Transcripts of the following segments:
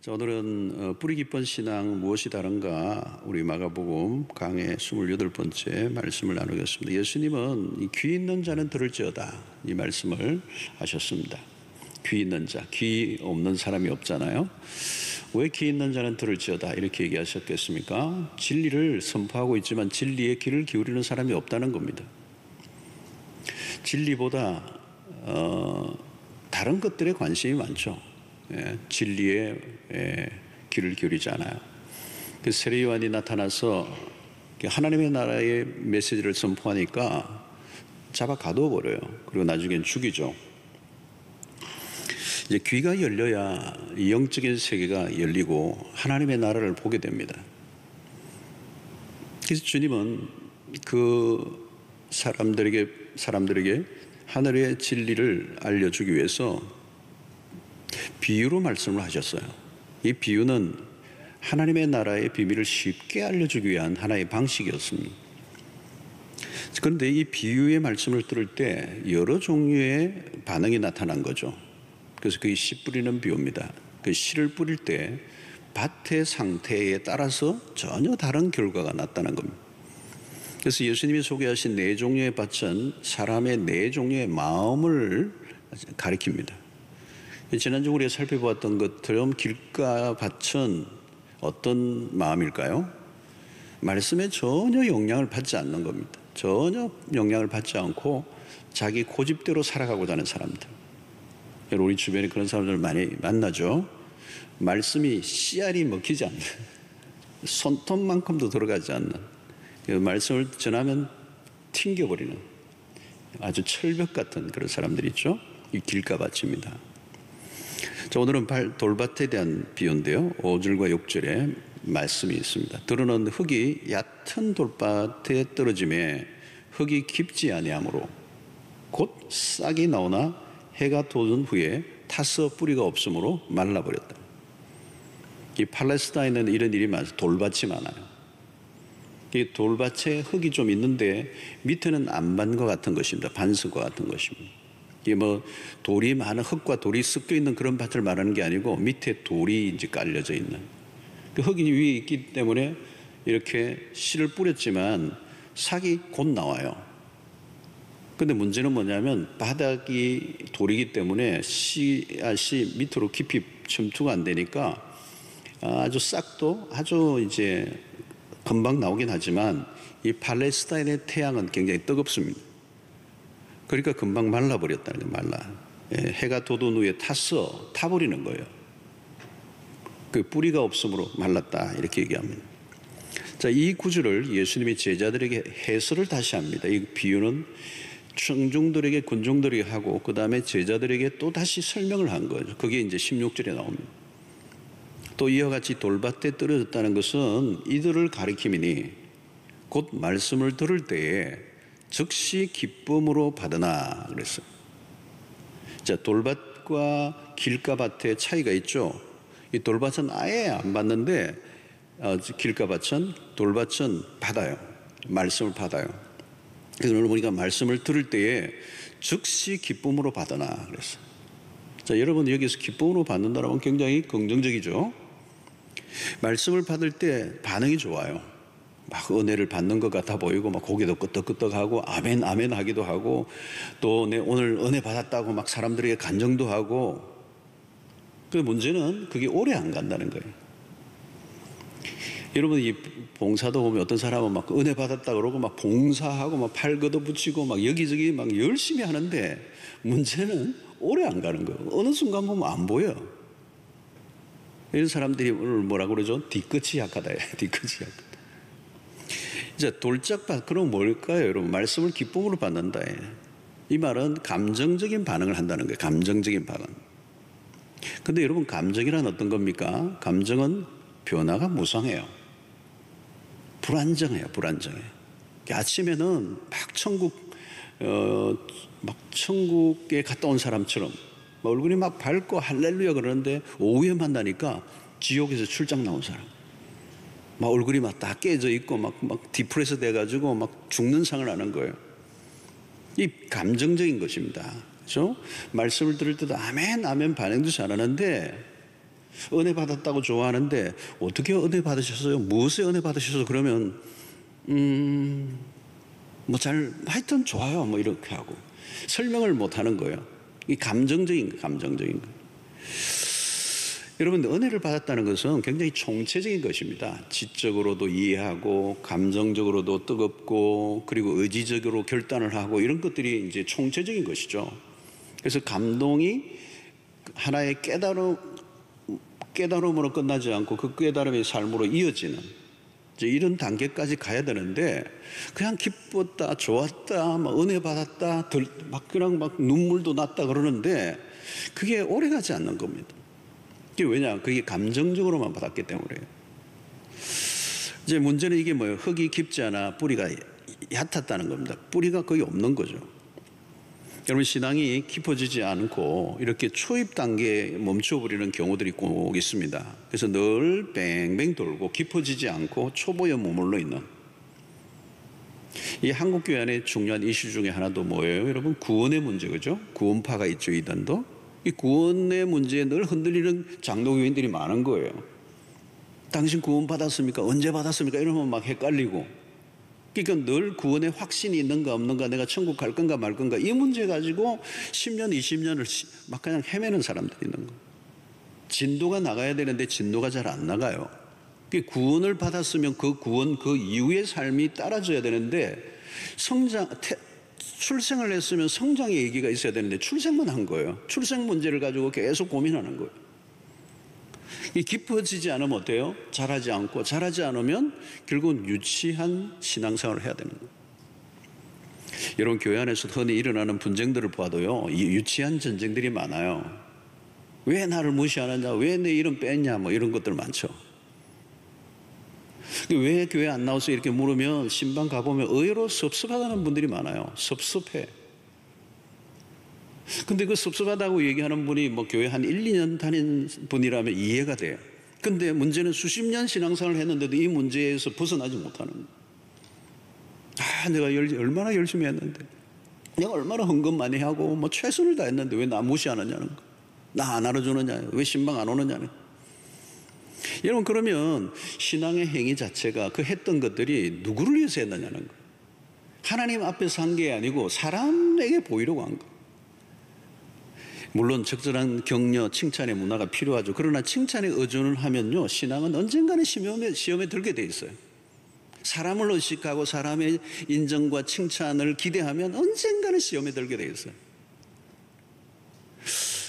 자, 오늘은 뿌리 깊은 신앙 무엇이 다른가, 우리 마가복음 강의 28번째 말씀을 나누겠습니다. 예수님은 귀 있는 자는 들을지어다, 이 말씀을 하셨습니다. 귀 있는 자, 귀 없는 사람이 없잖아요. 왜 귀 있는 자는 들을지어다 이렇게 얘기하셨겠습니까? 진리를 선포하고 있지만 진리에 귀를 기울이는 사람이 없다는 겁니다. 진리보다 다른 것들에 관심이 많죠. 진리에 귀를 기울이지 않아요. 그 세례 요한이 나타나서 하나님의 나라의 메시지를 선포하니까 잡아 가두어 버려요. 그리고 나중엔 죽이죠. 이제 귀가 열려야 영적인 세계가 열리고 하나님의 나라를 보게 됩니다. 그래서 주님은 그 사람들에게 하늘의 진리를 알려주기 위해서 비유로 말씀을 하셨어요. 이 비유는 하나님의 나라의 비밀을 쉽게 알려주기 위한 하나의 방식이었습니다. 그런데 이 비유의 말씀을 들을 때 여러 종류의 반응이 나타난 거죠. 그래서 그게 씨 뿌리는 비유입니다. 그 씨를 뿌릴 때 밭의 상태에 따라서 전혀 다른 결과가 났다는 겁니다. 그래서 예수님이 소개하신 네 종류의 밭은 사람의 네 종류의 마음을 가리킵니다. 지난주 우리가 살펴보았던 것처럼 길가 밭은 어떤 마음일까요? 말씀에 전혀 영향을 받지 않는 겁니다. 전혀 영향을 받지 않고 자기 고집대로 살아가고자 하는 사람들. 우리 주변에 그런 사람들 많이 만나죠. 말씀이 씨알이 먹히지 않는, 손톱만큼도 들어가지 않는, 말씀을 전하면 튕겨버리는 아주 철벽 같은 그런 사람들이 있죠. 이 길가 밭입니다. 자, 오늘은 돌밭에 대한 비유인데요. 5절과 6절에 말씀이 있습니다. 들어놓은 흙이 얕은 돌밭에 떨어짐에 흙이 깊지 아니하므로 곧 싹이 나오나 해가 돋은 후에 타서 뿌리가 없으므로 말라버렸다. 이 팔레스타인은 이런 일이 많아요. 돌밭이 많아요. 이 돌밭에 흙이 좀 있는데 밑에는 안반과 같은 것입니다. 반석과 같은 것입니다. 이게 돌이 많은, 흙과 돌이 섞여 있는 그런 밭을 말하는 게 아니고 밑에 돌이 이제 깔려져 있는, 그 흙이 위에 있기 때문에 이렇게 씨를 뿌렸지만 싹이 곧 나와요. 근데 문제는 뭐냐면 바닥이 돌이기 때문에 씨앗이 밑으로 깊이 침투가 안 되니까 아주 싹도 아주 이제 금방 나오긴 하지만 이 팔레스타인의 태양은 굉장히 뜨겁습니다. 그러니까 금방 말라버렸다는 거예요. 해가 돋은 후에 타버리는 거예요. 그 뿌리가 없으므로 말랐다 이렇게 얘기합니다. 자, 이 구절을 예수님이 제자들에게 해설을 다시 합니다. 이 비유는 청중들에게, 군중들이 하고 그 다음에 제자들에게 또 다시 설명을 한 거죠. 그게 이제 16절에 나옵니다. 또 이와 같이 돌밭에 떨어졌다는 것은 이들을 가리킴이니 곧 말씀을 들을 때에 즉시 기쁨으로 받으나 그랬어요. 자, 돌밭과 길가밭의 차이가 있죠. 이 돌밭은 아예 안 받는데 길가밭은, 돌밭은 받아요. 말씀을 받아요. 오늘 우리가 말씀을 들을 때에 즉시 기쁨으로 받으나 그랬어요. 자, 여러분 여기서 기쁨으로 받는다라면 굉장히 긍정적이죠. 말씀을 받을 때 반응이 좋아요. 막 은혜를 받는 것 같아 보이고 막 고개도 끄덕끄덕하고 아멘 아멘 하기도 하고 또 오늘 은혜 받았다고 막 사람들에게 간증도 하고. 그 문제는 그게 오래 안 간다는 거예요. 여러분 이 봉사도 보면 어떤 사람은 막 은혜 받았다 그러고 막 봉사하고 막 팔 걷어붙이고 막 여기저기 막 열심히 하는데 문제는 오래 안 가는 거예요. 어느 순간 보면 안 보여. 이런 사람들이 오늘 뭐라고 그러죠? 뒤끝이 약하다. 뒤끝이 약하다. 이제 돌짝밭, 그럼 뭘까요, 여러분? 말씀을 기쁨으로 받는다. 이 말은 감정적인 반응을 한다는 거예요. 감정적인 반응. 근데 여러분, 감정이란 어떤 겁니까? 감정은 변화가 무상해요. 불안정해요. 불안정해. 아침에는 막 천국에 갔다 온 사람처럼 얼굴이 막 밝고 할렐루야 그러는데 오후에 만나니까 지옥에서 출장 나온 사람. 막 얼굴이 막 다 깨져 있고 막 디프레스 돼가지고 막 죽는 상을 하는 거예요. 이 감정적인 것입니다. 그렇죠? 말씀을 들을 때도 아멘 아멘 반응도 잘하는데 은혜 받았다고 좋아하는데 어떻게 은혜 받으셨어요? 무엇에 은혜 받으셔서? 그러면 뭐 하여튼 좋아요 뭐 이렇게 하고 설명을 못 하는 거예요. 이 감정적인 거. 여러분, 은혜를 받았다는 것은 굉장히 총체적인 것입니다. 지적으로도 이해하고 감정적으로도 뜨겁고 그리고 의지적으로 결단을 하고 이런 것들이 이제 총체적인 것이죠. 그래서 감동이 하나의 깨달음으로 끝나지 않고 그 깨달음의 삶으로 이어지는 이제 이런 단계까지 가야 되는데 그냥 기뻤다, 좋았다, 막 은혜 받았다, 그냥 막 눈물도 났다 그러는데 그게 오래 가지 않는 겁니다. 그게 왜냐? 그게 감정적으로만 받았기 때문에요. 이제 문제는 이게 뭐예요? 흙이 깊지 않아 뿌리가 얕았다는 겁니다. 뿌리가 거의 없는 거죠. 여러분, 신앙이 깊어지지 않고 이렇게 초입 단계에 멈춰버리는 경우들이 꼭 있습니다. 그래서 늘 뱅뱅 돌고 깊어지지 않고 초보에 머물러 있는 이 한국교회 안에 중요한 이슈 중에 하나도 뭐예요? 여러분, 구원의 문제, 그죠? 구원파가 있죠, 이단도. 이 구원의 문제에 늘 흔들리는 장로교인들이 많은 거예요. 당신 구원 받았습니까? 언제 받았습니까? 이러면 막 헷갈리고. 그러니까 늘 구원의 확신이 있는가 없는가, 내가 천국 갈 건가 말 건가, 이 문제 가지고 10년, 20년을 막 그냥 헤매는 사람들이 있는 거예요. 진도가 나가야 되는데 진도가 잘 안 나가요. 구원을 받았으면 그 구원, 그 이후의 삶이 따라줘야 되는데 출생을 했으면 성장의 얘기가 있어야 되는데 출생만 한 거예요. 출생 문제를 가지고 계속 고민하는 거예요. 깊어지지 않으면 어때요? 자라지 않고, 자라지 않으면 결국은 유치한 신앙생활을 해야 되는 거예요. 여러분, 교회 안에서 흔히 일어나는 분쟁들을 봐도요, 이 유치한 전쟁들이 많아요. 왜 나를 무시하느냐, 왜 내 이름 뺐냐, 뭐 이런 것들 많죠. 왜 교회 안 나와서 이렇게 물으면 신방 가보면 의외로 섭섭하다는 분들이 많아요. 섭섭해. 근데 그 섭섭하다고 얘기하는 분이 뭐 교회 한 1, 2년 다닌 분이라면 이해가 돼요. 근데 문제는 수십 년 신앙생활을 했는데도 이 문제에서 벗어나지 못하는 거예요. 내가 얼마나 열심히 했는데, 내가 얼마나 헌금 많이 하고 뭐 최선을 다했는데 왜 나 무시하느냐는 거, 나 안 알아주느냐, 왜 신방 안 오느냐는. 여러분, 그러면 신앙의 행위 자체가 그 했던 것들이 누구를 위해서 했느냐는 거예요. 하나님 앞에서 한 게 아니고 사람에게 보이려고 한 거예요. 물론 적절한 격려, 칭찬의 문화가 필요하죠. 그러나 칭찬에 의존을 하면요, 신앙은 언젠가는 시험에 들게 돼 있어요. 사람을 의식하고 사람의 인정과 칭찬을 기대하면 언젠가는 시험에 들게 돼 있어요.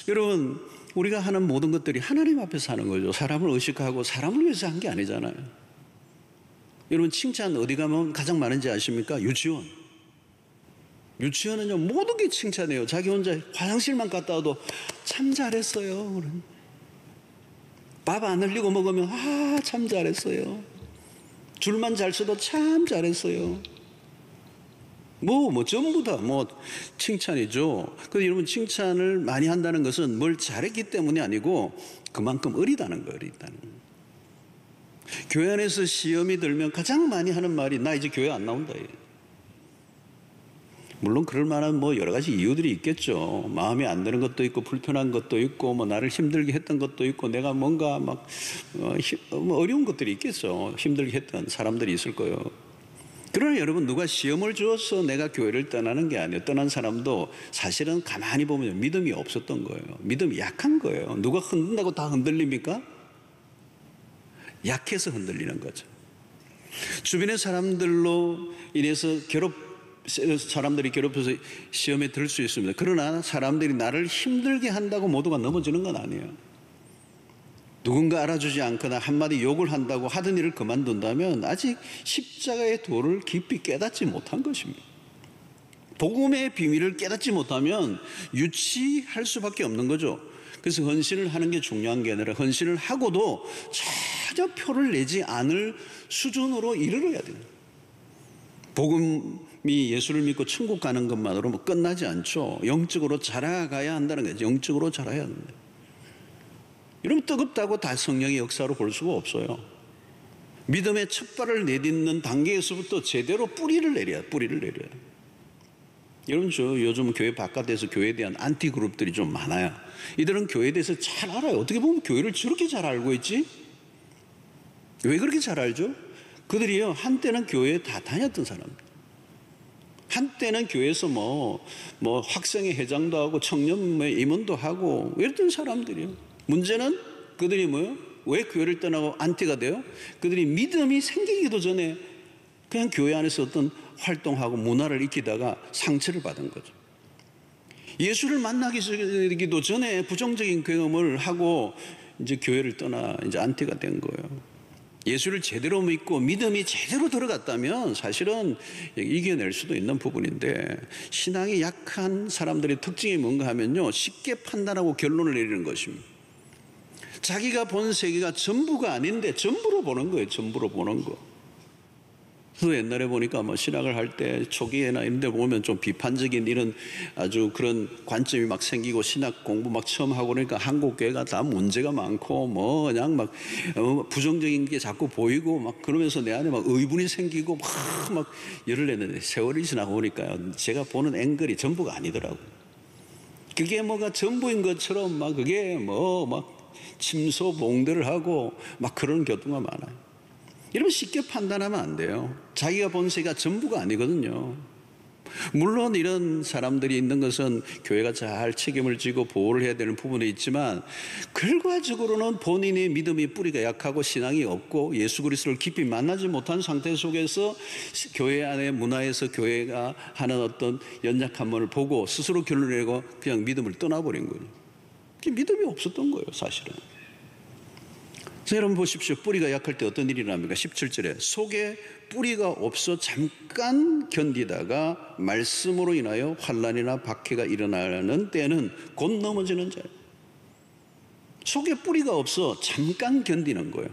여러분, 우리가 하는 모든 것들이 하나님 앞에서 하는 거죠. 사람을 의식하고 사람을 위해서 한 게 아니잖아요. 여러분, 칭찬 어디 가면 가장 많은지 아십니까? 유치원은요, 모든 게 칭찬해요. 자기 혼자 화장실만 갔다 와도 참 잘했어요. 밥 안 흘리고 먹으면 참 잘했어요. 줄만 잘 서도 참 잘했어요. 전부 다 칭찬이죠. 그런데 여러분, 칭찬을 많이 한다는 것은 뭘 잘했기 때문이 아니고 그만큼 어리다는 거예요. 교회 안에서 시험이 들면 가장 많이 하는 말이 나 이제 교회 안 나온다. 물론 그럴 만한 여러 가지 이유들이 있겠죠. 마음에 안 드는 것도 있고 불편한 것도 있고 나를 힘들게 했던 것도 있고 내가 뭔가 어려운 것들이 있겠죠. 힘들게 했던 사람들이 있을 거예요. 그러나 여러분, 누가 시험을 주어서 내가 교회를 떠나는 게 아니에요. 떠난 사람도 사실은 가만히 보면 믿음이 없었던 거예요. 믿음이 약한 거예요. 누가 흔든다고 다 흔들립니까? 약해서 흔들리는 거죠. 주변의 사람들로 인해서 사람들이 괴롭혀서 시험에 들 수 있습니다. 그러나 사람들이 나를 힘들게 한다고 모두가 넘어지는 건 아니에요. 누군가 알아주지 않거나 한마디 욕을 한다고 하던 일을 그만둔다면 아직 십자가의 도를 깊이 깨닫지 못한 것입니다. 복음의 비밀을 깨닫지 못하면 유치할 수밖에 없는 거죠. 그래서 헌신을 하는 게 중요한 게 아니라 헌신을 하고도 전혀 표를 내지 않을 수준으로 이르러야 돼요. 복음이 예수를 믿고 천국 가는 것만으로 끝나지 않죠. 영적으로 자라가야 한다는 거죠. 영적으로 자라야 합니다. 여러분, 뜨겁다고 다 성령의 역사로 볼 수가 없어요. 믿음의 첫 발을 내딛는 단계에서부터 제대로 뿌리를 내려야. 여러분, 저 요즘 교회 바깥에서 교회에 대한 안티 그룹들이 좀 많아요. 이들은 교회에 대해서 잘 알아요. 어떻게 보면 교회를 저렇게 잘 알고 있지? 왜 그렇게 잘 알죠? 그들이요, 한때는 교회에 다 다녔던 사람들. 한때는 교회에서 학생회 회장도 하고 청년 임원도 하고 이랬던 사람들이요. 문제는 그들이 왜 교회를 떠나고 안티가 돼요? 그들이 믿음이 생기기도 전에 그냥 교회 안에서 어떤 활동하고 문화를 익히다가 상처를 받은 거죠. 예수를 만나기도 전에 부정적인 경험을 하고 이제 교회를 떠나 이제 안티가 된 거예요. 예수를 제대로 믿고 믿음이 제대로 들어갔다면 사실은 이겨낼 수도 있는 부분인데, 신앙이 약한 사람들의 특징이 뭔가 하면요, 쉽게 판단하고 결론을 내리는 것입니다. 자기가 본 세계가 전부가 아닌데 전부로 보는 거예요. 전부로 보는 거. 그래서 옛날에 보니까 신학을 할 때 초기에나 이런 데 보면 좀 비판적인 이런 아주 그런 관점이 막 생기고 신학 공부 막 처음 하고 그러니까 한국 교회가 다 문제가 많고 그냥 막 부정적인 게 자꾸 보이고 막 그러면서 내 안에 막 의분이 생기고 막 열을 냈는데, 세월이 지나고 보니까요, 제가 보는 앵글이 전부가 아니더라고요. 그게 뭐가 전부인 것처럼 막 그게 막 침소봉대를 하고 막 그런 경우가 많아요. 여러분, 쉽게 판단하면 안 돼요. 자기가 본 세계가 전부가 아니거든요. 물론 이런 사람들이 있는 것은 교회가 잘 책임을 지고 보호를 해야 되는 부분이 있지만, 결과적으로는 본인의 믿음의 뿌리가 약하고 신앙이 없고 예수 그리스도를 깊이 만나지 못한 상태 속에서 교회 안의 문화에서 교회가 하는 어떤 연약함을 보고 스스로 결론을 내고 그냥 믿음을 떠나버린 거예요. 믿음이 없었던 거예요, 사실은. 여러분 보십시오. 뿌리가 약할 때 어떤 일이 일어납니까? 17절에 속에 뿌리가 없어 잠깐 견디다가 말씀으로 인하여 환난이나 박해가 일어나는 때는 곧 넘어지는 자예요. 속에 뿌리가 없어 잠깐 견디는 거예요.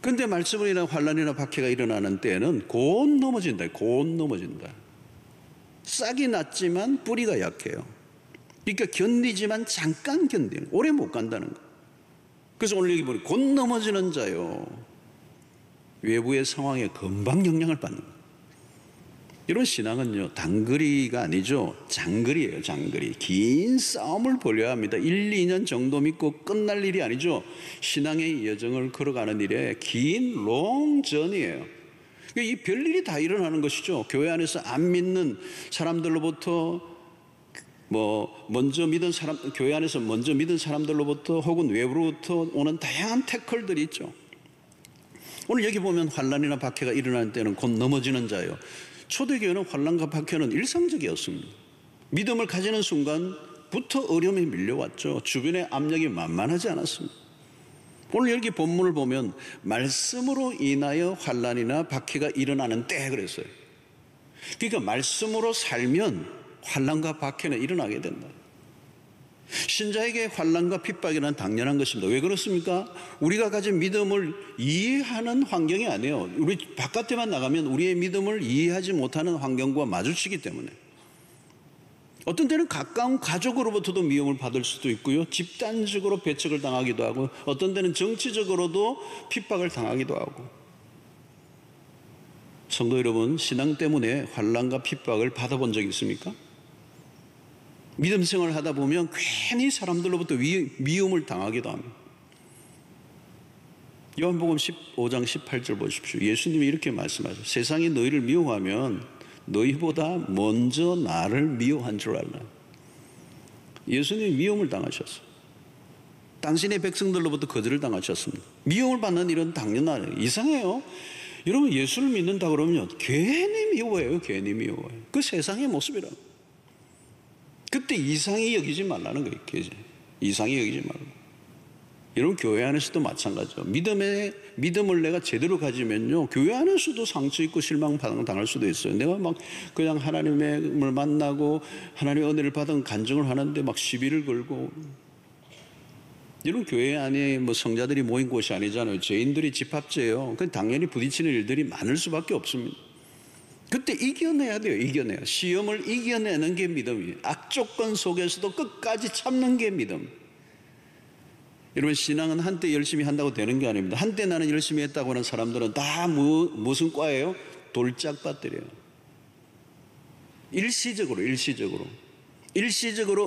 그런데 말씀으로 인하여 환난이나 박해가 일어나는 때는 곧 넘어진다. 곧 넘어진다. 싹이 났지만 뿌리가 약해요. 그러니까 견디지만 잠깐 견디는, 오래 못 간다는 거예요. 그래서 오늘 여기 보니 곧 넘어지는 자요. 외부의 상황에 금방 영향을 받는 거예요. 이런 신앙은요, 단거리가 아니죠. 장거리예요. 장거리. 긴 싸움을 벌여야 합니다. 1, 2년 정도 믿고 끝날 일이 아니죠. 신앙의 여정을 걸어가는 일에 긴 롱전이에요. 이 별일이 다 일어나는 것이죠. 교회 안에서 안 믿는 사람들로부터 먼저 믿은 사람, 교회 안에서 먼저 믿은 사람들로부터 혹은 외부로부터 오는 다양한 태클들이 있죠. 오늘 여기 보면 환난이나 박해가 일어나는 때는 곧 넘어지는 자예요. 초대교회는 환난과 박해는 일상적이었습니다. 믿음을 가지는 순간부터 어려움이 밀려왔죠. 주변의 압력이 만만하지 않았습니다. 오늘 여기 본문을 보면 말씀으로 인하여 환난이나 박해가 일어나는 때 그랬어요. 그러니까 말씀으로 살면 환난과 박해는 일어나게 된다. 신자에게 환난과 핍박이란 당연한 것입니다. 왜 그렇습니까? 우리가 가진 믿음을 이해하는 환경이 아니에요. 우리 바깥에만 나가면 우리의 믿음을 이해하지 못하는 환경과 마주치기 때문에. 어떤 때는 가까운 가족으로부터도 미움을 받을 수도 있고요, 집단적으로 배척을 당하기도 하고, 어떤 때는 정치적으로도 핍박을 당하기도 하고. 성도 여러분, 신앙 때문에 환난과 핍박을 받아본 적 있습니까? 믿음 생활을 하다 보면 괜히 사람들로부터 미움을 당하기도 합니다. 요한복음 15장 18절 보십시오. 예수님이 이렇게 말씀하셨어요. 세상이 너희를 미워하면 너희보다 먼저 나를 미워한 줄 알라. 예수님이 미움을 당하셨어요. 당신의 백성들로부터 거절을 당하셨습니다. 미움을 받는 일은 당연하네요. 이상해요. 여러분, 예수를 믿는다 그러면 괜히 미워해요. 괜히 미워해요. 그 세상의 모습이라고. 그때 이상히 여기지 말라는 거예요. 이상히 여기지 말고. 여러분, 교회 안에서도 마찬가지죠. 믿음을 내가 제대로 가지면요, 교회 안에서도 상처 있고 실망 당할 수도 있어요. 내가 막 그냥 하나님을 만나고 하나님의 은혜를 받은 간증을 하는데 막 시비를 걸고. 이런 교회 안에 성자들이 모인 곳이 아니잖아요. 죄인들이 집합제예요. 그 당연히 부딪히는 일들이 많을 수밖에 없습니다. 그때 이겨내야 돼요. 이겨내야. 시험을 이겨내는 게 믿음이에요. 악조건 속에서도 끝까지 참는 게 믿음. 여러분, 신앙은 한때 열심히 한다고 되는 게 아닙니다. 한때 나는 열심히 했다고 하는 사람들은 다 무슨 과예요? 돌짝밭들이에요. 일시적으로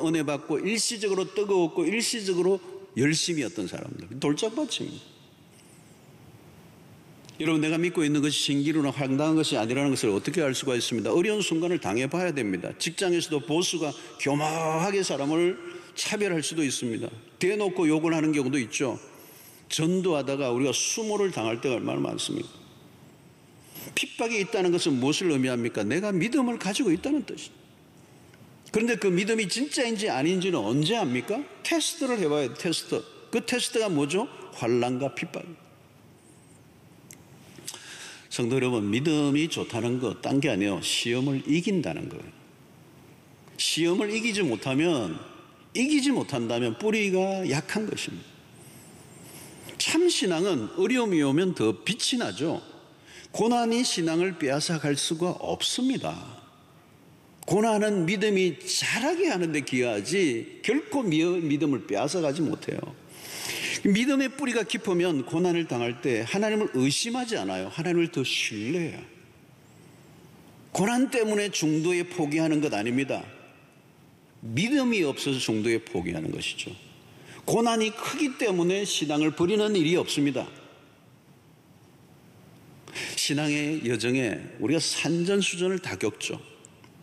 은혜 받고 일시적으로 뜨거웠고 일시적으로 열심히 했던 사람들, 돌짝밭입니다. 여러분, 내가 믿고 있는 것이 신기루나 황당한 것이 아니라는 것을 어떻게 알 수가 있습니다. 어려운 순간을 당해봐야 됩니다. 직장에서도 보스가 교묘하게 사람을 차별할 수도 있습니다. 대놓고 욕을 하는 경우도 있죠. 전도하다가 우리가 수모를 당할 때가 얼마나 많습니까? 핍박이 있다는 것은 무엇을 의미합니까? 내가 믿음을 가지고 있다는 뜻이죠. 그런데 그 믿음이 진짜인지 아닌지는 언제 압니까? 테스트를 해봐야 돼요. 테스트. 그 테스트가 뭐죠? 환난과 핍박입니다. 성도 여러분, 믿음이 좋다는 것 딴 게 아니에요. 시험을 이긴다는 거예요. 시험을 이기지 못한다면 뿌리가 약한 것입니다. 참 신앙은 어려움이 오면 더 빛이 나죠. 고난이 신앙을 빼앗아갈 수가 없습니다. 고난은 믿음이 자라게 하는데 기여하지 결코 믿음을 빼앗아가지 못해요. 믿음의 뿌리가 깊으면 고난을 당할 때 하나님을 의심하지 않아요. 하나님을 더 신뢰해요. 고난 때문에 중도에 포기하는 것 아닙니다. 믿음이 없어서 중도에 포기하는 것이죠. 고난이 크기 때문에 신앙을 버리는 일이 없습니다. 신앙의 여정에 우리가 산전수전을 다 겪죠.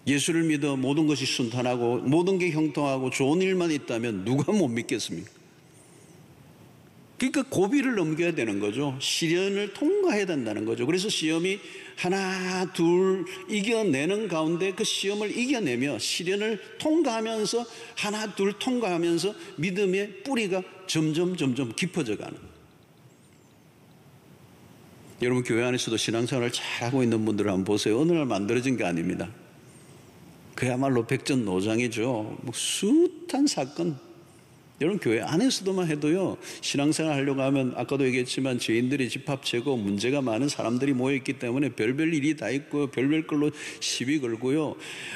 예수를 믿어 모든 것이 순탄하고 모든 게 형통하고 좋은 일만 있다면 누가 못 믿겠습니까? 그러니까 고비를 넘겨야 되는 거죠. 시련을 통과해야 된다는 거죠. 그래서 시험이 하나 둘 이겨내는 가운데 그 시험을 이겨내며 시련을 통과하면서 하나 둘 통과하면서 믿음의 뿌리가 점점 깊어져 가는 거예요. 여러분, 교회 안에서도 신앙생활을 잘하고 있는 분들을 한번 보세요. 어느 날 만들어진 게 아닙니다. 그야말로 백전노장이죠. 숱한 사건. 여러분, 교회 안에서도만 해도요, 신앙생활 하려고 하면 아까도 얘기했지만 죄인들이 집합체고 문제가 많은 사람들이 모여있기 때문에 별별 일이 다 있고요, 별별 걸로 시비 걸고요,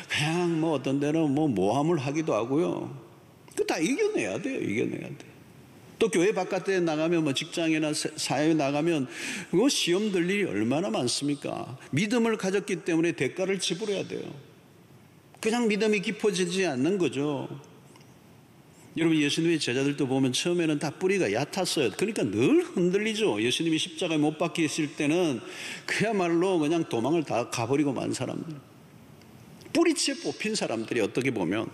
그냥 어떤 데는 모함을 하기도 하고요. 그거 다 이겨내야 돼요. 이겨내야 돼요. 또 교회 바깥에 나가면 직장이나 사회에 나가면 그거 시험 들 일이 얼마나 많습니까? 믿음을 가졌기 때문에 대가를 지불해야 돼요. 그냥 믿음이 깊어지지 않는 거죠. 여러분, 예수님의 제자들도 보면 처음에는 다 뿌리가 얕았어요. 그러니까 늘 흔들리죠. 예수님이 십자가에 못 박히실 때는 그야말로 그냥 도망을 다 가버리고 만 사람들, 뿌리채 뽑힌 사람들이 어떻게 보면.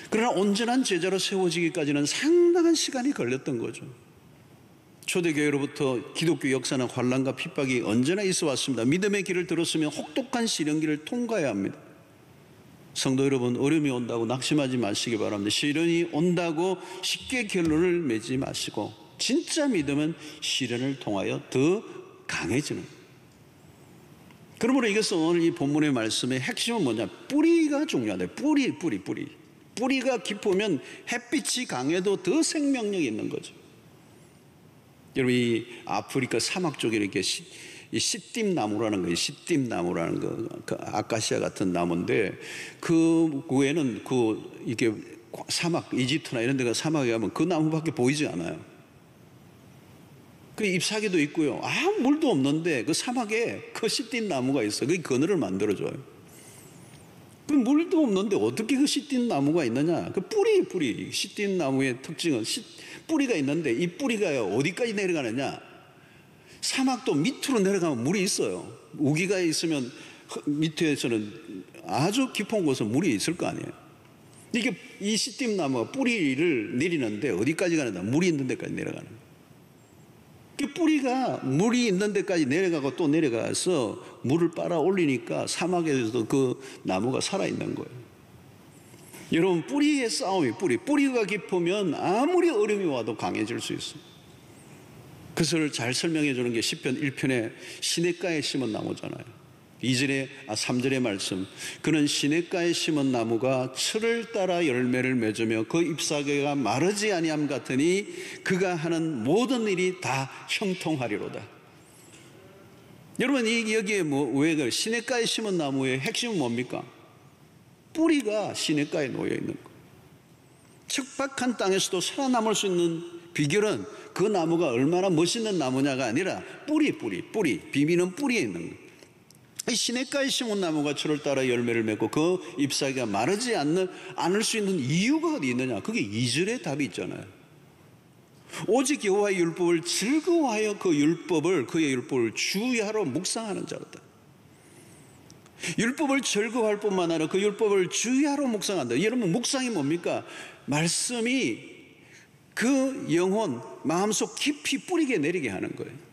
그러나 온전한 제자로 세워지기까지는 상당한 시간이 걸렸던 거죠. 초대교회로부터 기독교 역사는 환난과 핍박이 언제나 있어 왔습니다. 믿음의 길을 들었으면 혹독한 시련길을 통과해야 합니다. 성도 여러분, 어려움이 온다고 낙심하지 마시기 바랍니다. 시련이 온다고 쉽게 결론을 맺지 마시고, 진짜 믿음은 시련을 통하여 더 강해지는. 그러므로 이것은 오늘 이 본문의 말씀의 핵심은 뭐냐? 뿌리가 중요하다. 뿌리가 깊으면 햇빛이 강해도 더 생명력이 있는 거죠. 여러분, 이 아프리카 사막 쪽에 이렇게 이 시띠나무라는 거예요. 시띠나무라는 거, 그 아카시아 같은 나무인데, 그 외에는 이게 사막, 이집트나 이런 데가 사막에 가면 그 나무밖에 보이지 않아요. 그 잎사귀도 있고요. 아무 물도 없는데 그 사막에 그 시띠나무가 있어요. 그게 그늘을 만들어줘요. 그 물도 없는데 어떻게 그 시띠나무가 있느냐? 그 뿌리. 시띠나무의 특징은 뿌리가 있는데 이 뿌리가 어디까지 내려가느냐? 사막도 밑으로 내려가면 물이 있어요. 우기가 있으면 밑에서는 아주 깊은 곳은 물이 있을 거 아니에요. 이게 이 시띠나무가 뿌리를 내리는데 어디까지 가느냐? 물이 있는 데까지 내려가는 거예요. 그 뿌리가 물이 있는 데까지 내려가고 또 내려가서 물을 빨아 올리니까 사막에서도 그 나무가 살아있는 거예요. 여러분, 뿌리의 싸움이 뿌리가 깊으면 아무리 어려움이 와도 강해질 수 있어요. 그것을 잘 설명해 주는 게 시편 1편의 시냇가에 심은 나무잖아요. 3절의 말씀. 그는 시냇가에 심은 나무가 철을 따라 열매를 맺으며 그 잎사귀가 마르지 아니함 같으니 그가 하는 모든 일이 다 형통하리로다. 여러분, 여기에 왜 시냇가에 심은 나무의 핵심은 뭡니까? 뿌리가 시냇가에 놓여 있는 거예요. 척박한 땅에서도 살아남을 수 있는 비결은 그 나무가 얼마나 멋있는 나무냐가 아니라 뿌리. 비밀은 뿌리에 있는 거예요. 이 시냇가에 심은 나무가 철을 따라 열매를 맺고 그 잎사귀가 마르지 않을 수 있는 이유가 어디 있느냐? 그게 2절의 답이 있잖아요. 오직 여호와의 율법을 즐거워하여 그의 율법을 주야로 묵상하는 자로다. 율법을 즐거워할 뿐만 아니라 그 율법을 주야로 묵상한다. 여러분, 묵상이 뭡니까? 말씀이 그 영혼, 마음속 깊이 뿌리게 내리게 하는 거예요.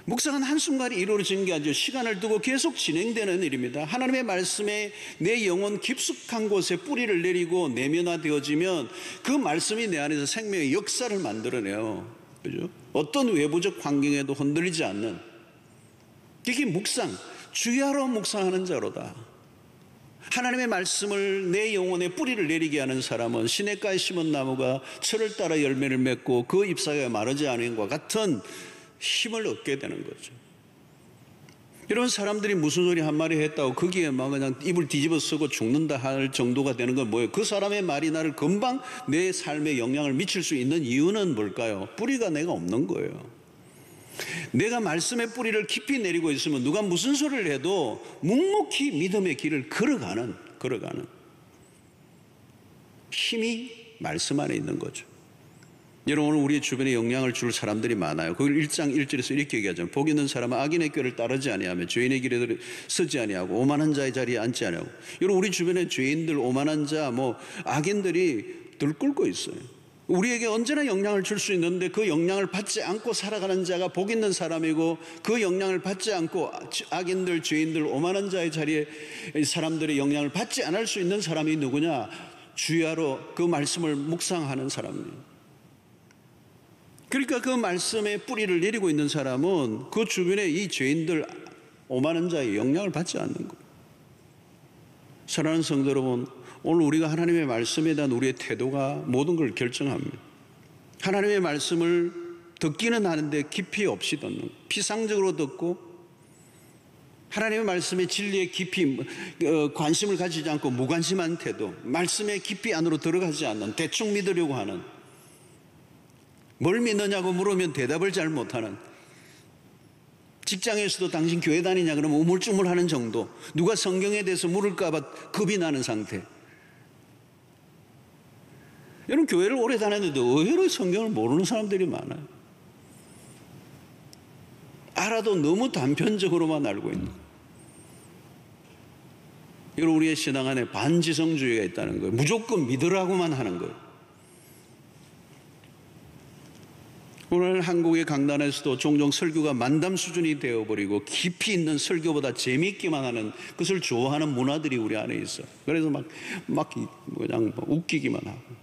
묵상은 한순간에 이루어지는 게 아니죠. 시간을 두고 계속 진행되는 일입니다. 하나님의 말씀에 내 영혼 깊숙한 곳에 뿌리를 내리고 내면화되어지면 그 말씀이 내 안에서 생명의 역사를 만들어내요. 그죠? 어떤 외부적 환경에도 흔들리지 않는, 이게 묵상, 주야로 묵상하는 자로다. 하나님의 말씀을 내 영혼에 뿌리를 내리게 하는 사람은 시냇가에 심은 나무가 철을 따라 열매를 맺고 그 잎사귀가 마르지 않은 것과 같은 힘을 얻게 되는 거죠. 이런 사람들이 무슨 소리 한마디 했다고 거기에 막 그냥 입을 뒤집어 쓰고 죽는다 할 정도가 되는 건 뭐예요? 그 사람의 말이 나를 금방 내 삶에 영향을 미칠 수 있는 이유는 뭘까요? 뿌리가 내가 없는 거예요. 내가 말씀의 뿌리를 깊이 내리고 있으면 누가 무슨 소리를 해도 묵묵히 믿음의 길을 걸어가는 힘이 말씀 안에 있는 거죠. 여러분, 오늘 우리 주변에 영향을 줄 사람들이 많아요. 그걸 1장 1절에서 이렇게 얘기하죠. 복 있는 사람은 악인의 꾀를 따르지 아니하며 죄인의 길에 서지 아니하고 오만한 자의 자리에 앉지 아니하고. 여러분, 우리 주변에 죄인들, 오만한 자, 악인들이 들끓고 있어요. 우리에게 언제나 영향을 줄 수 있는데 그 영향을 받지 않고 살아가는 자가 복 있는 사람이고, 그 영향을 받지 않고 악인들, 죄인들, 오만한 자의 자리에 사람들의 영향을 받지 않을 수 있는 사람이 누구냐? 주야로 그 말씀을 묵상하는 사람이에요. 그러니까 그 말씀에 뿌리를 내리고 있는 사람은 그 주변에 이 죄인들, 오만한 자의 영향을 받지 않는 거예요. 사랑하는 성도 여러분, 오늘 우리가 하나님의 말씀에 대한 우리의 태도가 모든 걸 결정합니다. 하나님의 말씀을 듣기는 하는데 깊이 없이 듣는, 피상적으로 듣고 하나님의 말씀의 진리에 깊이 관심을 가지지 않고 무관심한 태도, 말씀의 깊이 안으로 들어가지 않는, 대충 믿으려고 하는, 뭘 믿느냐고 물으면 대답을 잘 못하는, 직장에서도 당신 교회 다니냐 그러면 우물쭈물하는 정도, 누가 성경에 대해서 물을까 봐 겁이 나는 상태. 여러분, 교회를 오래 다녔는데 의외로 성경을 모르는 사람들이 많아요. 알아도 너무 단편적으로만 알고 있는 거예요. 여러분, 우리의 신앙 안에 반지성주의가 있다는 거예요. 무조건 믿으라고만 하는 거예요. 오늘 한국의 강단에서도 종종 설교가 만담 수준이 되어버리고 깊이 있는 설교보다 재미있기만 하는, 그것을 좋아하는 문화들이 우리 안에 있어요. 그래서 그냥 웃기기만 하고.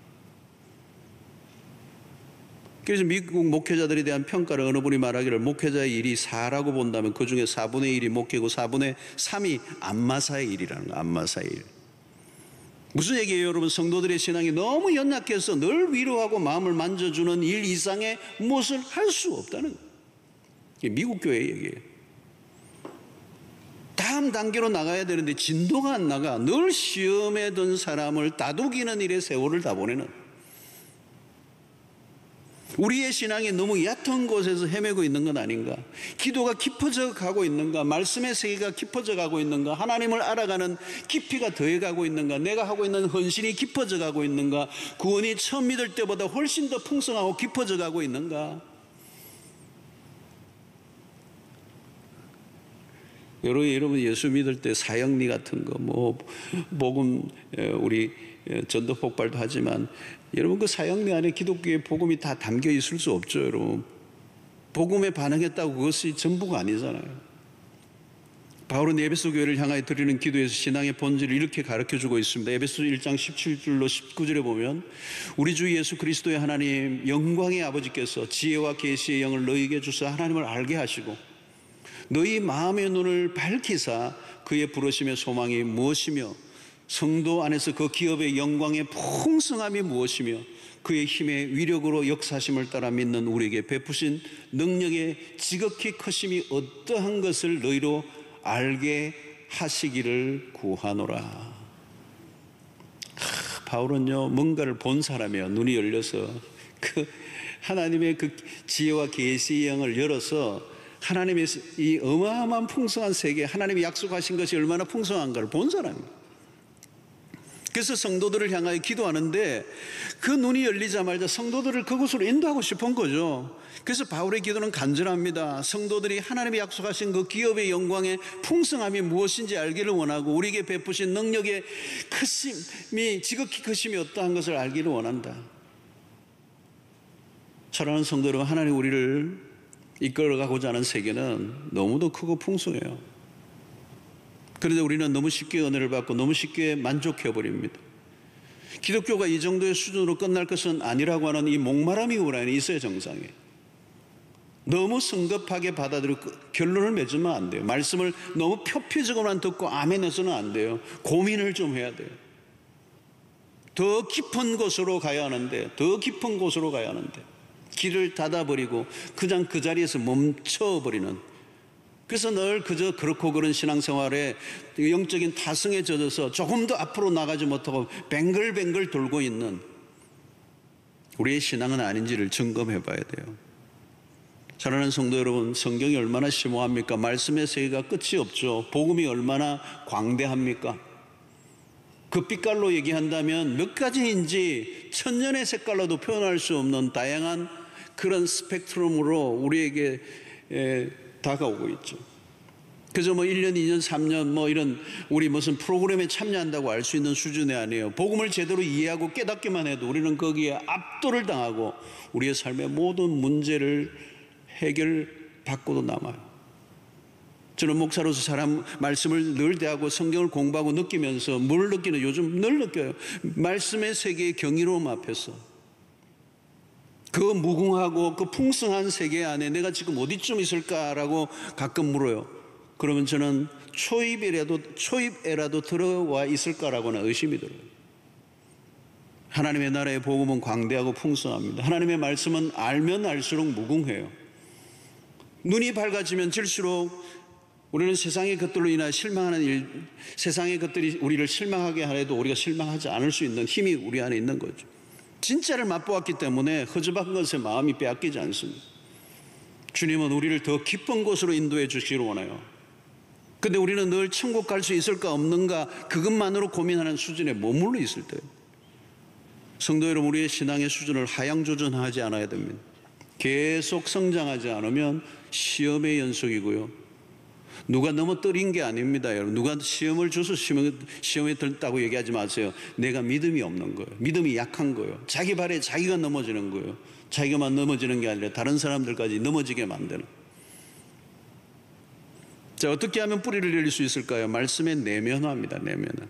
그래서 미국 목회자들에 대한 평가를 어느 분이 말하기를, 목회자의 일이 4라고 본다면 그 중에 4분의 1이 목회고 4분의 3이 안마사의 일이라는 거예요. 안마사의 일. 무슨 얘기예요, 여러분? 성도들의 신앙이 너무 연약해서 늘 위로하고 마음을 만져주는 일 이상의 무엇을 할 수 없다는 거예요. 이게 미국 교회 얘기예요. 다음 단계로 나가야 되는데 진도가 안 나가. 늘 시험에 든 사람을 다독이는 일에 세월을 다 보내는, 우리의 신앙이 너무 얕은 곳에서 헤매고 있는 건 아닌가? 기도가 깊어져 가고 있는가? 말씀의 세계가 깊어져 가고 있는가? 하나님을 알아가는 깊이가 더해가고 있는가? 내가 하고 있는 헌신이 깊어져 가고 있는가? 구원이 처음 믿을 때보다 훨씬 더 풍성하고 깊어져 가고 있는가? 여러분 예수 믿을 때 사형리 같은 거, 복음, 우리 전도 폭발도 하지만, 여러분 그 사형리 안에 기독교의 복음이 다 담겨 있을 수 없죠. 여러분, 복음에 반응했다고 그것이 전부가 아니잖아요. 바울은 에베소 교회를 향하여 드리는 기도에서 신앙의 본질을 이렇게 가르쳐주고 있습니다. 에베소 1장 17절로 19절에 보면, 우리 주 예수 그리스도의 하나님 영광의 아버지께서 지혜와 계시의 영을 너희에게 주사 하나님을 알게 하시고 너희 마음의 눈을 밝히사 그의 부르심의 소망이 무엇이며 성도 안에서 그 기업의 영광의 풍성함이 무엇이며 그의 힘의 위력으로 역사심을 따라 믿는 우리에게 베푸신 능력의 지극히 크심이 어떠한 것을 너희로 알게 하시기를 구하노라. 바울은요, 뭔가를 본 사람이에요. 눈이 열려서 그 하나님의 그 지혜와 계시의 영을 열어서 하나님의 이 어마어마한 풍성한 세계, 하나님이 약속하신 것이 얼마나 풍성한가를 본 사람입니다. 그래서 성도들을 향하여 기도하는데 그 눈이 열리자마자 성도들을 그곳으로 인도하고 싶은 거죠. 그래서 바울의 기도는 간절합니다. 성도들이 하나님이 약속하신 그 기업의 영광의 풍성함이 무엇인지 알기를 원하고 우리에게 베푸신 능력의 크심이 지극히 크심이 어떠한 것을 알기를 원한다. 사랑하는 성도 여러분, 하나님 우리를 이끌어가고자 하는 세계는 너무도 크고 풍성해요. 그런데 우리는 너무 쉽게 은혜를 받고 너무 쉽게 만족해버립니다. 기독교가 이 정도의 수준으로 끝날 것은 아니라고 하는 이 목마름이 우리 안에 있어야 정상이에요. 너무 성급하게 받아들이고 결론을 맺으면 안 돼요. 말씀을 너무 표피적으로만 듣고 아멘 해서는 안 돼요. 고민을 좀 해야 돼요. 더 깊은 곳으로 가야 하는데, 더 깊은 곳으로 가야 하는데 길을 닫아버리고 그냥 그 자리에서 멈춰버리는, 그래서 늘 그저 그렇고 그런 신앙생활에 영적인 타성에 젖어서 조금 더 앞으로 나가지 못하고 뱅글뱅글 돌고 있는 우리의 신앙은 아닌지를 점검해 봐야 돼요. 사랑하는 성도 여러분, 성경이 얼마나 심오합니까? 말씀의 세계가 끝이 없죠. 복음이 얼마나 광대합니까? 그 빛깔로 얘기한다면 몇 가지인지 천년의 색깔로도 표현할 수 없는 다양한 그런 스펙트럼으로 우리에게 다가오고 있죠. 그저 1년, 2년, 3년 이런 우리 무슨 프로그램에 참여한다고 알 수 있는 수준이 아니에요. 복음을 제대로 이해하고 깨닫기만 해도 우리는 거기에 압도를 당하고 우리의 삶의 모든 문제를 해결받고도 남아요. 저는 목사로서 사람 말씀을 늘 대하고 성경을 공부하고 느끼면서 뭘 느끼는, 요즘 늘 느껴요. 말씀의 세계의 경이로움 앞에서 그 무궁하고 그 풍성한 세계 안에 내가 지금 어디쯤 있을까라고 가끔 물어요. 그러면 저는 초입에라도 들어와 있을까라고는 의심이 들어요. 하나님의 나라의 복음은 광대하고 풍성합니다. 하나님의 말씀은 알면 알수록 무궁해요. 눈이 밝아지면 질수록 우리는 세상의 것들로 인하여 실망하는 일, 세상의 것들이 우리를 실망하게 하려도 우리가 실망하지 않을 수 있는 힘이 우리 안에 있는 거죠. 진짜를 맛보았기 때문에 허접한 것에 마음이 빼앗기지 않습니다. 주님은 우리를 더 깊은 곳으로 인도해 주시기를 원해요. 근데 우리는 늘 천국 갈 수 있을까 없는가 그것만으로 고민하는 수준에 머물러 있을 때예요. 성도 여러분, 우리의 신앙의 수준을 하향조정하지 않아야 됩니다. 계속 성장하지 않으면 시험의 연속이고요. 누가 넘어뜨린 게 아닙니다, 여러분. 누가 시험을 줘서 시험에 들었다고 얘기하지 마세요. 내가 믿음이 없는 거예요. 믿음이 약한 거예요. 자기 발에 자기가 넘어지는 거예요. 자기가만 넘어지는 게 아니라 다른 사람들까지 넘어지게 만드는. 자, 어떻게 하면 뿌리를 내릴 수 있을까요? 말씀의 내면화입니다. 내면화.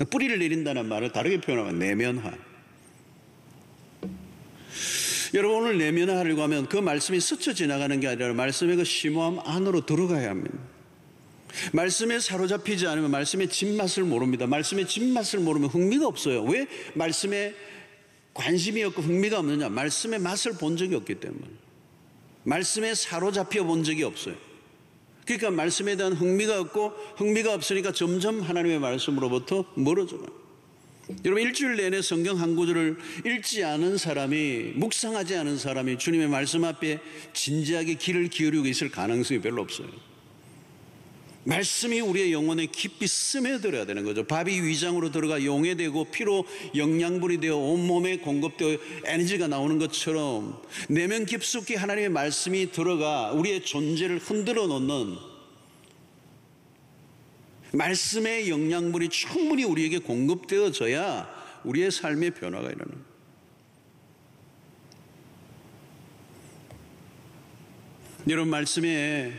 뿌리를 내린다는 말을 다르게 표현하면 내면화. 여러분, 오늘 내면화하려고 하면 그 말씀이 스쳐 지나가는 게 아니라 말씀의 그 심오함 안으로 들어가야 합니다. 말씀에 사로잡히지 않으면 말씀의 진맛을 모릅니다. 말씀의 진맛을 모르면 흥미가 없어요. 왜 말씀에 관심이 없고 흥미가 없느냐? 말씀의 맛을 본 적이 없기 때문에. 말씀에 사로잡혀 본 적이 없어요. 그러니까 말씀에 대한 흥미가 없고, 흥미가 없으니까 점점 하나님의 말씀으로부터 멀어져요. 여러분, 일주일 내내 성경 한 구절을 읽지 않은 사람이, 묵상하지 않은 사람이 주님의 말씀 앞에 진지하게 귀를 기울이고 있을 가능성이 별로 없어요. 말씀이 우리의 영혼에 깊이 스며들어야 되는 거죠. 밥이 위장으로 들어가 용에 되고 피로 영양분이 되어 온몸에 공급되어 에너지가 나오는 것처럼 내면 깊숙이 하나님의 말씀이 들어가 우리의 존재를 흔들어 놓는, 말씀의 영양분이 충분히 우리에게 공급되어져야 우리의 삶의 변화가 일어나는 거예요. 여러분, 말씀에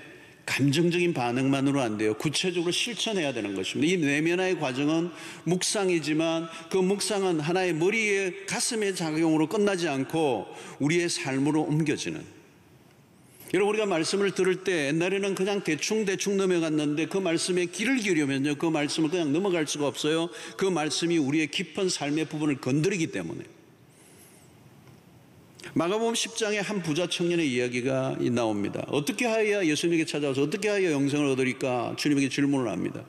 감정적인 반응만으로 안 돼요. 구체적으로 실천해야 되는 것입니다. 이 내면화의 과정은 묵상이지만 그 묵상은 하나의 머리에 가슴의 작용으로 끝나지 않고 우리의 삶으로 옮겨지는. 여러분, 우리가 말씀을 들을 때 옛날에는 그냥 대충 넘어갔는데 그 말씀에 귀를 기울이면요, 그 말씀을 그냥 넘어갈 수가 없어요. 그 말씀이 우리의 깊은 삶의 부분을 건드리기 때문에. 마가복음 10장에 한 부자 청년의 이야기가 나옵니다. 어떻게 하여야 예수님에게 찾아와서 어떻게 하여야 영생을 얻으리까 주님에게 질문을 합니다.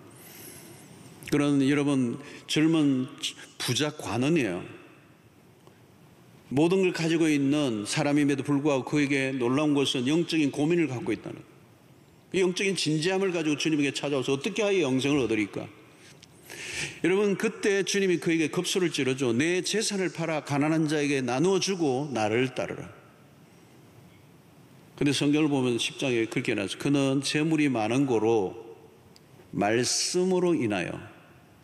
그런 여러분 젊은 부자 관원이에요. 모든 걸 가지고 있는 사람임에도 불구하고 그에게 놀라운 것은 영적인 고민을 갖고 있다는 거예요. 영적인 진지함을 가지고 주님에게 찾아와서 어떻게 하여 영생을 얻으리까? 여러분, 그때 주님이 그에게 급소를 찌르죠. 내 재산을 팔아 가난한 자에게 나누어 주고 나를 따르라. 근데 성경을 보면 10장에 그렇게 나와서 그는 재물이 많은 고로 말씀으로 인하여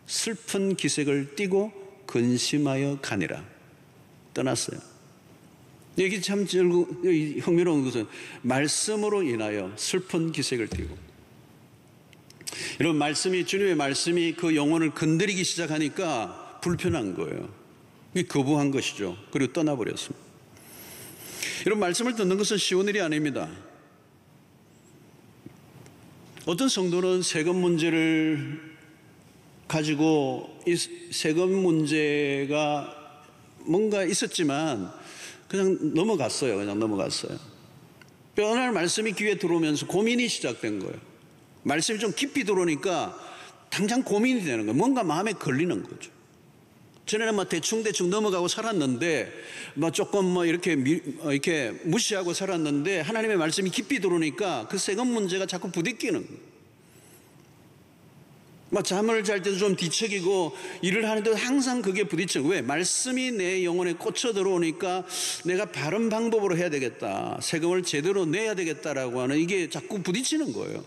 슬픈 기색을 띠고 근심하여 가니라. 떠났어요. 여기 참 흥미로운 것은 말씀으로 인하여 슬픈 기색을 띠고, 이런 말씀이, 주님의 말씀이 그 영혼을 건드리기 시작하니까 불편한 거예요. 거부한 것이죠. 그리고 떠나버렸습니다. 이런 말씀을 듣는 것은 쉬운 일이 아닙니다. 어떤 성도는 세금 문제를 가지고 이 세금 문제가 뭔가 있었지만 그냥 넘어갔어요. 어느 날 말씀이 귀에 들어오면서 고민이 시작된 거예요. 말씀이 좀 깊이 들어오니까 당장 고민이 되는 거예요. 뭔가 마음에 걸리는 거죠. 전에는 대충 넘어가고 살았는데, 조금 이렇게 무시하고 살았는데, 하나님의 말씀이 깊이 들어오니까 그 세금 문제가 자꾸 부딪히는 거예요. 잠을 잘 때도 좀 뒤척이고 일을 하는데도 항상 그게 부딪혀요. 왜? 말씀이 내 영혼에 꽂혀 들어오니까 내가 바른 방법으로 해야 되겠다, 세금을 제대로 내야 되겠다라고 하는, 이게 자꾸 부딪히는 거예요.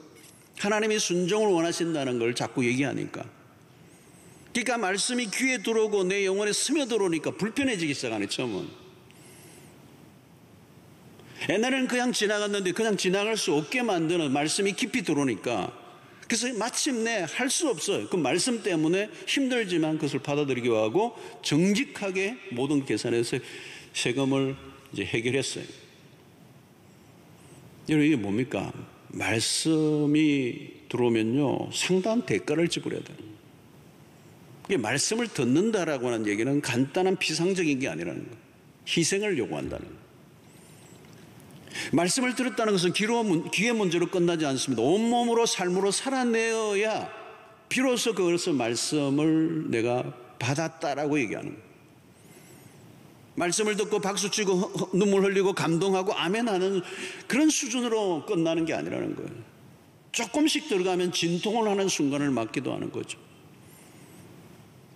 하나님이 순종을 원하신다는 걸 자꾸 얘기하니까. 그러니까 말씀이 귀에 들어오고 내 영혼에 스며들어오니까 불편해지기 시작하네. 처음은 옛날에는 그냥 지나갔는데 그냥 지나갈 수 없게 만드는 말씀이 깊이 들어오니까, 그래서 마침내 할 수 없어요. 그 말씀 때문에 힘들지만 그것을 받아들이기로 하고 정직하게 모든 계산해서 세금을 이제 해결했어요. 여러분, 이게 뭡니까? 말씀이 들어오면요, 상당한 대가를 지불해야 돼요. 이게 말씀을 듣는다라고 하는 얘기는 간단한 피상적인 게 아니라는 거예요. 희생을 요구한다는 거예요. 말씀을 들었다는 것은 귀의 문제로 끝나지 않습니다. 온몸으로 삶으로 살아내어야 비로소 그것을 말씀을 내가 받았다라고 얘기하는 거예요. 말씀을 듣고 박수치고 눈물 흘리고 감동하고 아멘하는 그런 수준으로 끝나는 게 아니라는 거예요. 조금씩 들어가면 진통을 하는 순간을 맞기도 하는 거죠.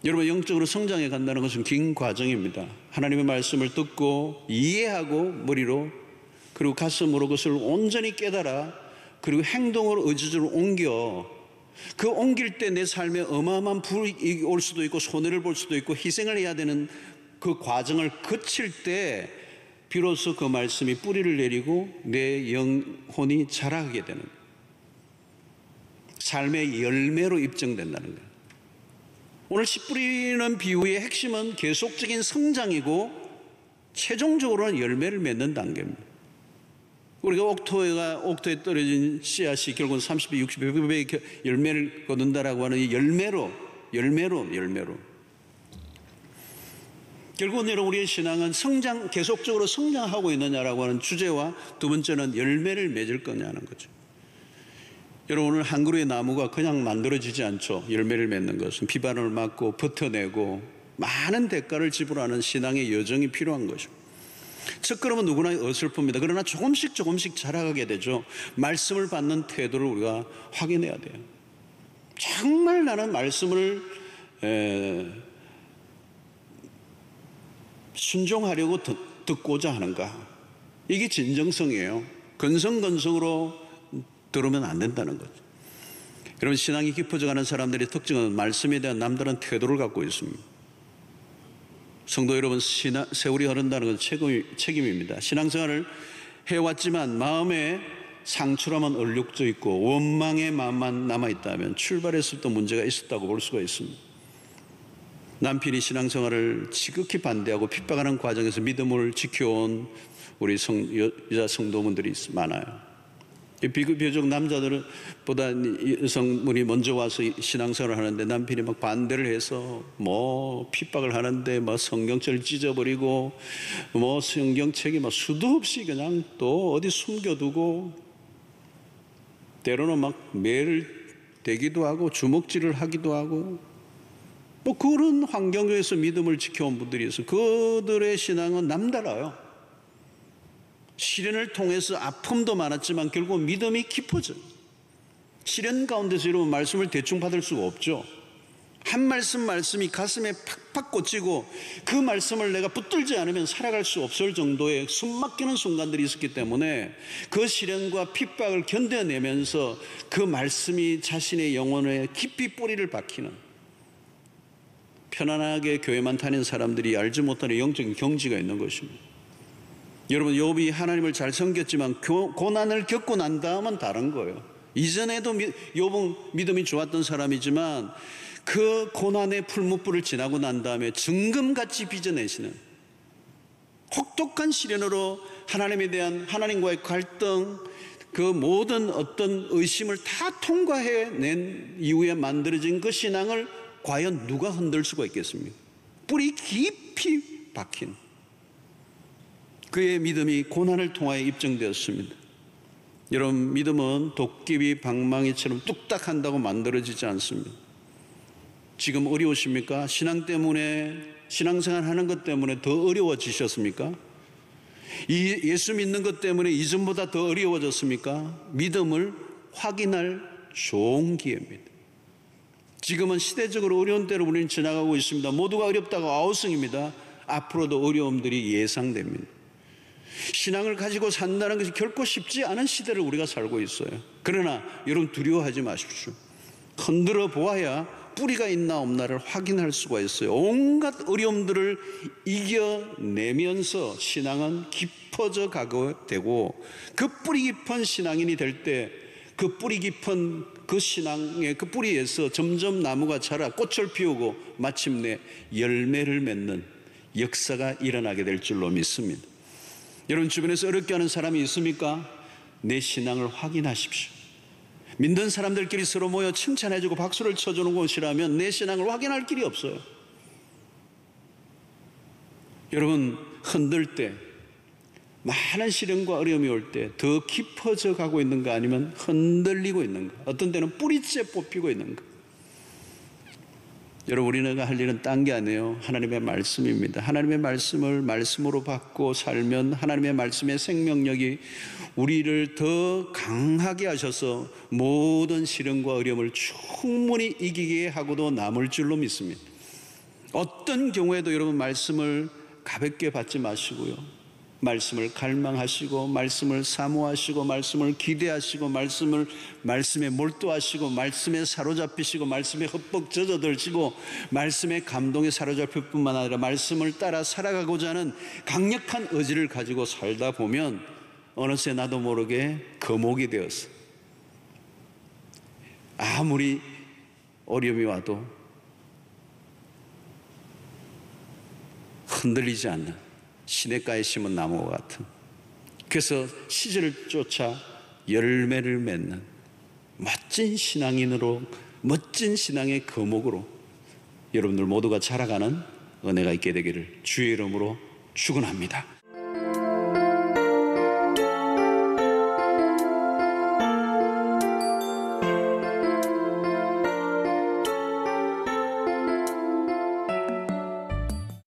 여러분, 영적으로 성장해 간다는 것은 긴 과정입니다. 하나님의 말씀을 듣고 이해하고 머리로, 그리고 가슴으로 그것을 온전히 깨달아, 그리고 행동으로 의지적으로 옮겨, 그 옮길 때 내 삶에 어마어마한 불이 올 수도 있고 손해를 볼 수도 있고 희생을 해야 되는 그 과정을 거칠 때 비로소 그 말씀이 뿌리를 내리고 내 영혼이 자라게 되는, 삶의 열매로 입증된다는 거예요. 오늘 씨 뿌리는 비유의 핵심은 계속적인 성장이고 최종적으로는 열매를 맺는 단계입니다. 우리가 옥토에 떨어진 씨앗이 결국은 30배, 60배 열매를 거둔다라고 하는 이 열매로. 결국은 여러분, 우리의 신앙은 계속적으로 성장하고 있느냐라고 하는 주제와 두 번째는 열매를 맺을 거냐는 거죠. 여러분, 오늘 한 그루의 나무가 그냥 만들어지지 않죠. 열매를 맺는 것은 비바람을 맞고 버텨내고 많은 대가를 지불하는 신앙의 여정이 필요한 거죠. 첫걸음은 누구나 어설픕니다. 그러나 조금씩 자라가게 되죠. 말씀을 받는 태도를 우리가 확인해야 돼요. 정말 나는 말씀을 순종하려고 듣고자 하는가? 이게 진정성이에요. 건성으로 들으면 안 된다는 거죠. 여러분, 신앙이 깊어져가는 사람들의 특징은 말씀에 대한 남다른 태도를 갖고 있습니다. 성도 여러분, 세월이 흐른다는 건 책임입니다. 신앙생활을 해왔지만 마음에 상처라만 얼룩져 있고 원망의 마음만 남아있다면 출발했을 때 문제가 있었다고 볼 수가 있습니다. 남편이 신앙생활을 지극히 반대하고 핍박하는 과정에서 믿음을 지켜온 우리 여자 성도분들이 많아요. 비교적 남자들보다 여성분이 먼저 와서 신앙생활을 하는데 남편이 막 반대를 해서 핍박을 하는데 성경책을 찢어버리고 성경책이 수도 없이 그냥 또 어디 숨겨두고 때로는 매를 대기도 하고 주먹질을 하기도 하고 뭐 그런 환경 중에서 믿음을 지켜온 분들이 있어. 그들의 신앙은 남달라요. 시련을 통해서 아픔도 많았지만 결국 믿음이 깊어져요. 시련 가운데서 여러분 말씀을 대충 받을 수가 없죠. 한 말씀이 가슴에 팍팍 꽂히고 그 말씀을 내가 붙들지 않으면 살아갈 수 없을 정도의 숨막히는 순간들이 있었기 때문에 그 시련과 핍박을 견뎌내면서 그 말씀이 자신의 영혼에 깊이 뿌리를 박히는, 편안하게 교회만 다니는 사람들이 알지 못하는 영적인 경지가 있는 것입니다. 여러분, 욥이 하나님을 잘 섬겼지만 고난을 겪고 난 다음은 다른 거예요. 이전에도 욥은 믿음이 좋았던 사람이지만 그 고난의 풀무불을 지나고 난 다음에 정금같이 빚어내시는, 혹독한 시련으로 하나님에 대한 하나님과의 갈등, 그 모든 어떤 의심을 다 통과해낸 이후에 만들어진 그 신앙을 과연 누가 흔들 수가 있겠습니까? 뿌리 깊이 박힌 그의 믿음이 고난을 통하여 입증되었습니다. 여러분, 믿음은 도깨비 방망이처럼 뚝딱 한다고 만들어지지 않습니다. 지금 어려우십니까? 신앙 때문에, 신앙생활 하는 것 때문에 더 어려워지셨습니까? 예수 믿는 것 때문에 이전보다 더 어려워졌습니까? 믿음을 확인할 좋은 기회입니다. 지금은 시대적으로 어려운 때로 우리는 지나가고 있습니다. 모두가 어렵다고 아우성입니다. 앞으로도 어려움들이 예상됩니다. 신앙을 가지고 산다는 것이 결코 쉽지 않은 시대를 우리가 살고 있어요. 그러나 여러분, 두려워하지 마십시오. 흔들어 보아야 뿌리가 있나 없나를 확인할 수가 있어요. 온갖 어려움들을 이겨내면서 신앙은 깊어져 가게 되고, 그 뿌리 깊은 신앙인이 될 때 그 뿌리 깊은 그 신앙의 그 뿌리에서 점점 나무가 자라 꽃을 피우고 마침내 열매를 맺는 역사가 일어나게 될 줄로 믿습니다. 여러분, 주변에서 어렵게 하는 사람이 있습니까? 내 신앙을 확인하십시오. 믿는 사람들끼리 서로 모여 칭찬해주고 박수를 쳐주는 곳이라면 내 신앙을 확인할 길이 없어요. 여러분, 흔들 때, 많은 시련과 어려움이 올 때 더 깊어져 가고 있는가, 아니면 흔들리고 있는가, 어떤 때는 뿌리째 뽑히고 있는가. 여러분, 우리가 할 일은 딴 게 아니에요. 하나님의 말씀입니다. 하나님의 말씀을 말씀으로 받고 살면 하나님의 말씀의 생명력이 우리를 더 강하게 하셔서 모든 시련과 어려움을 충분히 이기게 하고도 남을 줄로 믿습니다. 어떤 경우에도 여러분, 말씀을 가볍게 받지 마시고요. 말씀을 갈망하시고, 말씀을 사모하시고, 말씀을 기대하시고, 말씀에 몰두하시고, 말씀에 사로잡히시고, 말씀에 흠뻑 젖어들시고, 말씀의 감동에 사로잡힐 뿐만 아니라 말씀을 따라 살아가고자 하는 강력한 의지를 가지고 살다 보면 어느새 나도 모르게 거목이 되었어. 아무리 어려움이 와도 흔들리지 않는 시냇가에 심은 나무와 같은, 그래서 시절을 쫓아 열매를 맺는 멋진 신앙인으로, 멋진 신앙의 거목으로 여러분들 모두가 자라가는 은혜가 있게 되기를 주의 이름으로 축원합니다.